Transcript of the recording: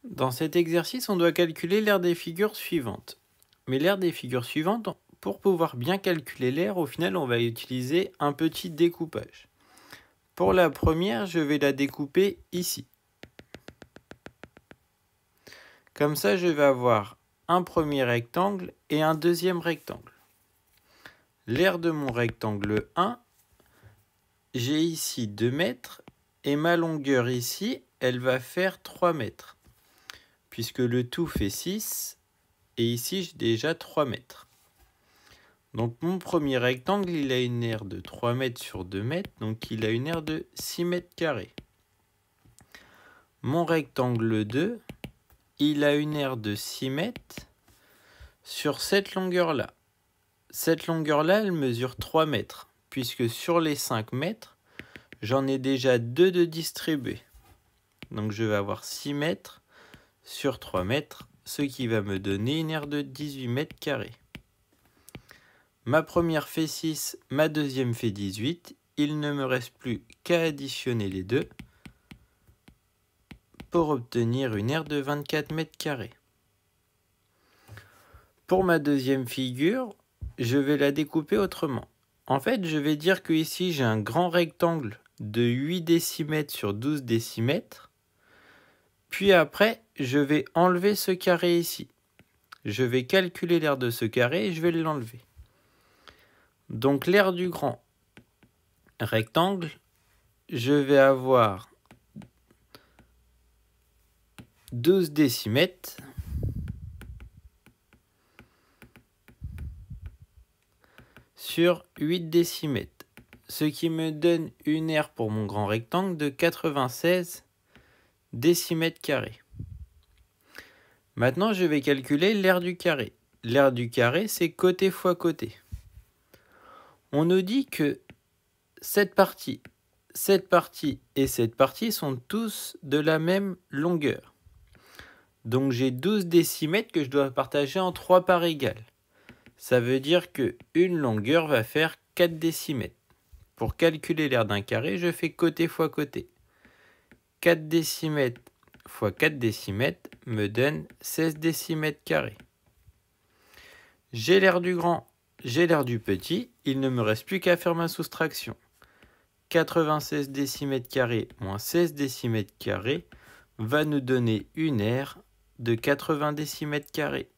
Dans cet exercice, on doit calculer l'aire des figures suivantes. Mais l'aire des figures suivantes, pour pouvoir bien calculer l'aire, au final, on va utiliser un petit découpage. Pour la première, je vais la découper ici. Comme ça, je vais avoir un premier rectangle et un deuxième rectangle. L'aire de mon rectangle 1, j'ai ici 2 mètres et ma longueur ici, elle va faire 3 mètres. Puisque le tout fait 6 et ici j'ai déjà 3 mètres. Donc mon premier rectangle, il a une aire de 3 mètres sur 2 mètres, donc il a une aire de 6 mètres carrés. Mon rectangle 2, il a une aire de 6 mètres sur cette longueur-là. Cette longueur-là, elle mesure 3 mètres, puisque sur les 5 mètres, j'en ai déjà 2 de distribués. Donc je vais avoir 6 mètres sur 3 mètres, ce qui va me donner une aire de 18 mètres carrés. Ma première fait 6, ma deuxième fait 18. Il ne me reste plus qu'à additionner les deux pour obtenir une aire de 24 mètres carrés. Pour ma deuxième figure, je vais la découper autrement. En fait, je vais dire que ici j'ai un grand rectangle de 8 décimètres sur 12 décimètres. Puis après, je vais enlever ce carré ici. Je vais calculer l'aire de ce carré et je vais l'enlever. Donc l'aire du grand rectangle, je vais avoir 12 décimètres sur 8 décimètres, ce qui me donne une aire pour mon grand rectangle de 96 décimètres carrés. Maintenant, je vais calculer l'aire du carré. L'aire du carré, c'est côté fois côté. On nous dit que cette partie et cette partie sont tous de la même longueur. Donc j'ai 12 décimètres que je dois partager en 3 parts égales. Ça veut dire qu'une longueur va faire 4 décimètres. Pour calculer l'aire d'un carré, je fais côté fois côté. 4 décimètres fois 4 décimètres me donne 16 décimètres carrés. J'ai l'aire du grand, j'ai l'aire du petit, il ne me reste plus qu'à faire ma soustraction. 96 décimètres carrés moins 16 décimètres carrés va nous donner une aire de 80 décimètres carrés.